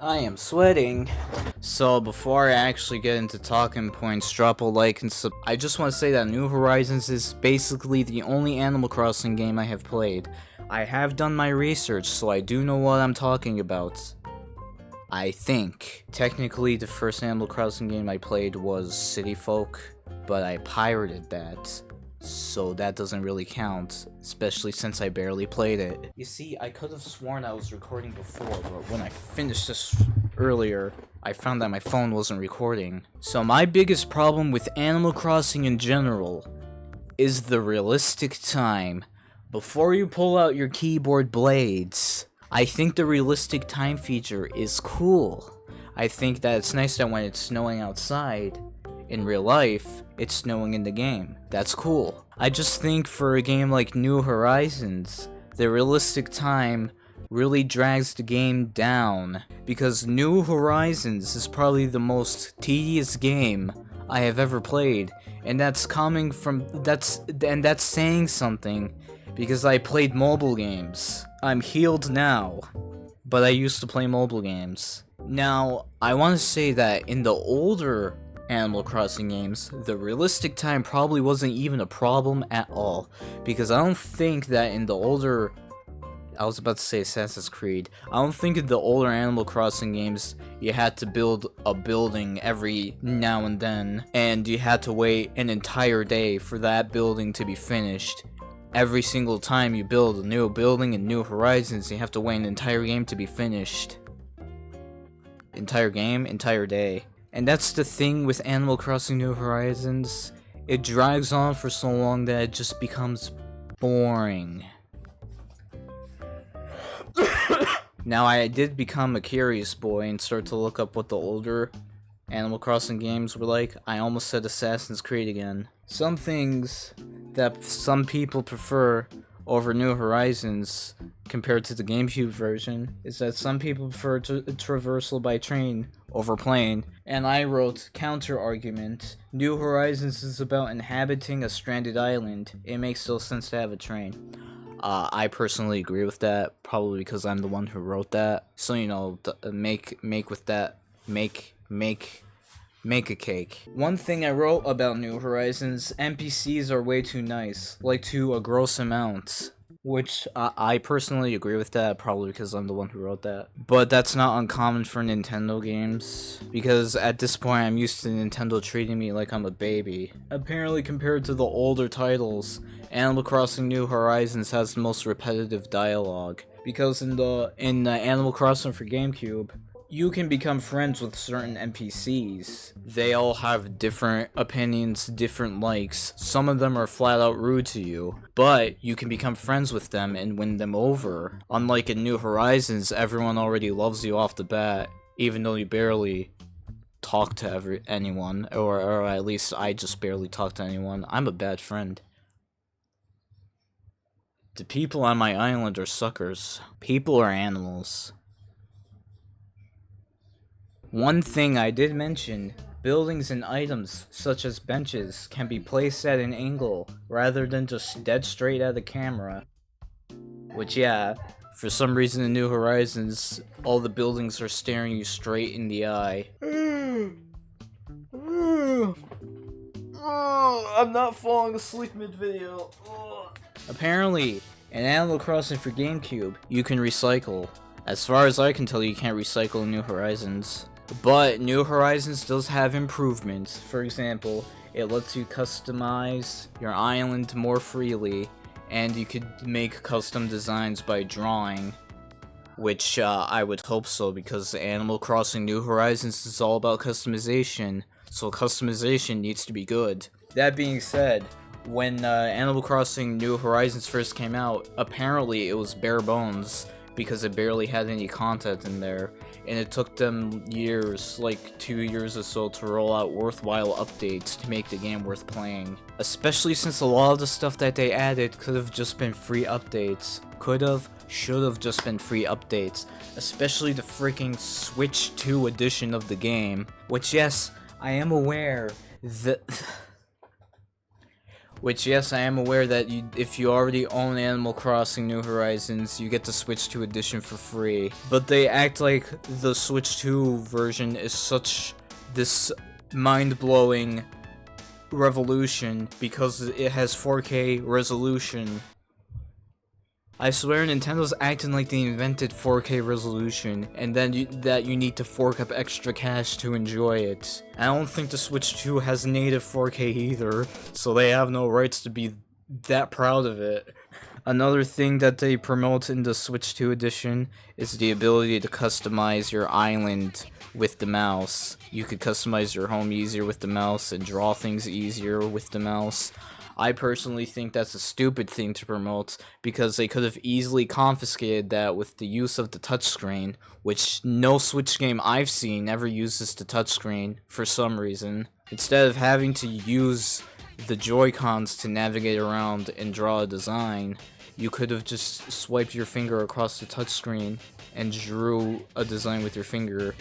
I am sweating. So before I actually get into talking points, drop a like and sub. I just want to say that New Horizons is basically the only Animal Crossing game I have played. I have done my research, so I do know what I'm talking about. I think. Technically, the first Animal Crossing game I played was City Folk, but I pirated that. So that doesn't really count, especially since I barely played it. You see, I could have sworn I was recording before, but when I finished this earlier, I found that my phone wasn't recording. So my biggest problem with Animal Crossing in general is the realistic time. Before you pull out your keyboard blades, I think the realistic time feature is cool. I think that it's nice that when it's snowing outside, in real life, it's snowing in the game. That's cool. I just think for a game like New Horizons, the realistic time really drags the game down, because New Horizons is probably the most tedious game I have ever played, and that's saying something, because I played mobile games. I'm healed now, but I used to play mobile games. Now, I want to say that in the older Animal Crossing games, the realistic time probably wasn't even a problem at all, because I don't think that in the older, I was about to say Assassin's Creed, I don't think in the older Animal Crossing games you had to build a building every now and then, and you had to wait an entire day for that building to be finished. Every single time you build a new building in New Horizons, you have to wait an entire game to be finished. Entire game, entire day. And that's the thing with Animal Crossing New Horizons. It drags on for so long that it just becomes boring. Now, I did become a curious boy and start to look up what the older Animal Crossing games were like. I almost said Assassin's Creed again. Some things that some people prefer over New Horizons compared to the GameCube version is that some people prefer traversal by train over plane, and I wrote counter argument. New Horizons is about inhabiting a stranded island. It makes no sense to have a train. I personally agree with that, probably because I'm the one who wrote that. So, you know, make a cake. One thing I wrote about New Horizons, NPCs are way too nice, like to a gross amount. Which, I personally agree with that, probably because I'm the one who wrote that. But that's not uncommon for Nintendo games, because at this point I'm used to Nintendo treating me like I'm a baby. Apparently, compared to the older titles, Animal Crossing New Horizons has the most repetitive dialogue. Because in Animal Crossing for GameCube, you can become friends with certain NPCs. They all have different opinions, different likes. Some of them are flat out rude to you, but you can become friends with them and win them over. Unlike in New Horizons, everyone already loves you off the bat, even though you barely talk to anyone, or at least I just barely talk to anyone. I'm a bad friend. The people on my island are suckers. People are animals. One thing I did mention, buildings and items such as benches can be placed at an angle rather than just dead straight at the camera. Which, yeah, for some reason in New Horizons, all the buildings are staring you straight in the eye. I'm not falling asleep mid-video. Apparently, in Animal Crossing for GameCube, you can recycle. As far as I can tell, you can't recycle in New Horizons. But New Horizons does have improvements. For example, it lets you customize your island more freely, and you could make custom designs by drawing. Which, I would hope so, because Animal Crossing New Horizons is all about customization, so customization needs to be good. That being said, when Animal Crossing New Horizons first came out, apparently it was bare bones, because it barely had any content in there, and it took them years, like 2 years or so, to roll out worthwhile updates to make the game worth playing. Especially since a lot of the stuff that they added could have just been free updates. Should have just been free updates. Especially the freaking Switch 2 edition of the game, which, yes, I am aware that Which, yes, I am aware that if you already own Animal Crossing New Horizons, you get the Switch 2 edition for free. But they act like the Switch 2 version is such this mind-blowing revolution because it has 4K resolution. I swear Nintendo's acting like they invented 4K resolution, and then that you need to fork up extra cash to enjoy it. I don't think the Switch 2 has native 4K either, so they have no rights to be that proud of it. Another thing that they promote in the Switch 2 edition is the ability to customize your island with the mouse. You could customize your home easier with the mouse and draw things easier with the mouse. I personally think that's a stupid thing to promote because they could have easily confiscated that with the use of the touchscreen, which no Switch game I've seen ever uses the touchscreen for some reason. Instead of having to use the Joy-Cons to navigate around and draw a design, you could have just swiped your finger across the touchscreen and drew a design with your finger,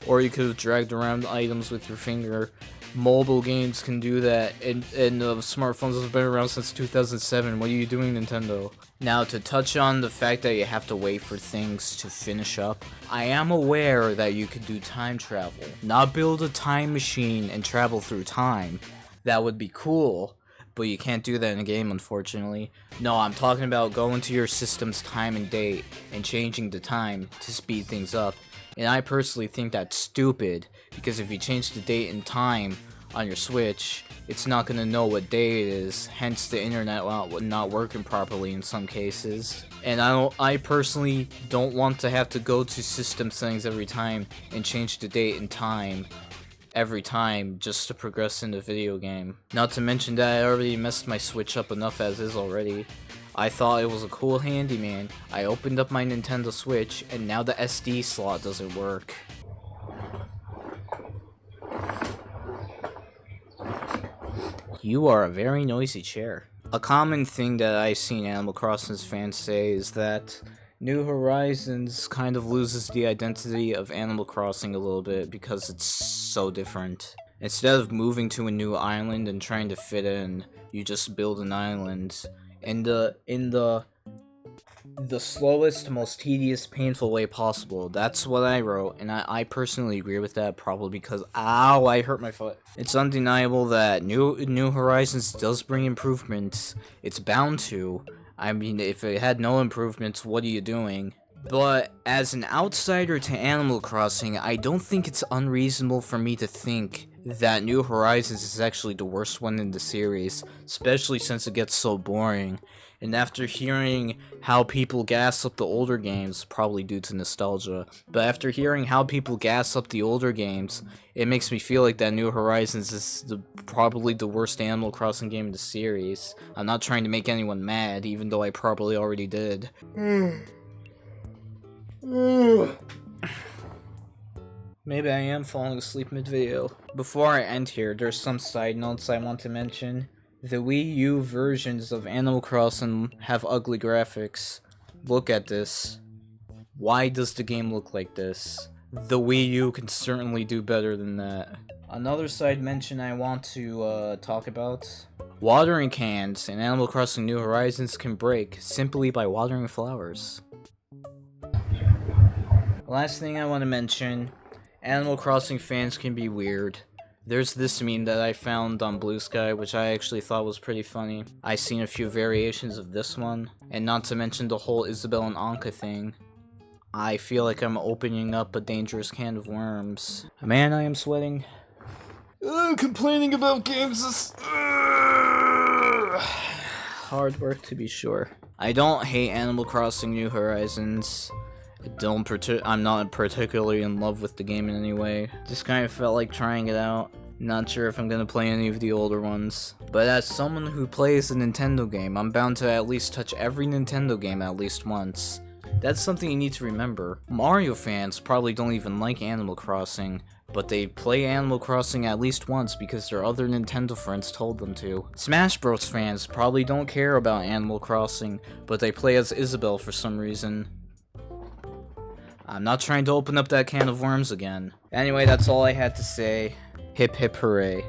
or you could have dragged around items with your finger. Mobile games can do that, and smartphones have been around since 2007. What are you doing, Nintendo? Now, to touch on the fact that you have to wait for things to finish up, I am aware that you could do time travel. Not build a time machine and travel through time. That would be cool, but you can't do that in a game, unfortunately. No, I'm talking about going to your system's time and date and changing the time to speed things up. And I personally think that's stupid, because if you change the date and time on your Switch, it's not going to know what day it is, hence the internet not working properly in some cases. And I personally don't want to have to go to system settings every time and change the date and time every time just to progress in the video game. Not to mention that I already messed my Switch up enough as is already. I thought it was a cool handyman. I opened up my Nintendo Switch, and now the SD slot doesn't work. You are a very noisy chair. A common thing that I've seen Animal Crossing fans say is that New Horizons kind of loses the identity of Animal Crossing a little bit because it's so different. Instead of moving to a new island and trying to fit in, you just build an island in the slowest, most tedious, painful way possible. That's what I wrote, and I personally agree with that, probably because, ow, I hurt my foot. It's undeniable that New Horizons does bring improvements. It's bound to. I mean, if it had no improvements, what are you doing? But as an outsider to Animal Crossing, I don't think it's unreasonable for me to think that New Horizons is actually the worst one in the series, especially since it gets so boring. And after hearing how people gas up the older games, probably due to nostalgia, but after hearing how people gas up the older games, it makes me feel like that New Horizons is probably the worst Animal Crossing game in the series. I'm not trying to make anyone mad, even though I probably already did. Maybe I am falling asleep mid-video. Before I end here, there's some side notes I want to mention. The Wii U versions of Animal Crossing have ugly graphics. Look at this. Why does the game look like this? The Wii U can certainly do better than that. Another side mention I want to talk about. Watering cans in Animal Crossing New Horizons can break simply by watering flowers. Last thing I want to mention, Animal Crossing fans can be weird. There's this meme that I found on Blue Sky, which I actually thought was pretty funny. I've seen a few variations of this one, and not to mention the whole Isabelle and Anka thing. I feel like I'm opening up a dangerous can of worms. Man, I am sweating. Complaining about games is hard work, to be sure. I don't hate Animal Crossing New Horizons. I'm not particularly in love with the game in any way. Just kind of felt like trying it out. Not sure if I'm gonna play any of the older ones. But as someone who plays a Nintendo game, I'm bound to at least touch every Nintendo game at least once. That's something you need to remember. Mario fans probably don't even like Animal Crossing, but they play Animal Crossing at least once because their other Nintendo friends told them to. Smash Bros fans probably don't care about Animal Crossing, but they play as Isabelle for some reason. I'm not trying to open up that can of worms again. Anyway, that's all I had to say. Hip hip hooray.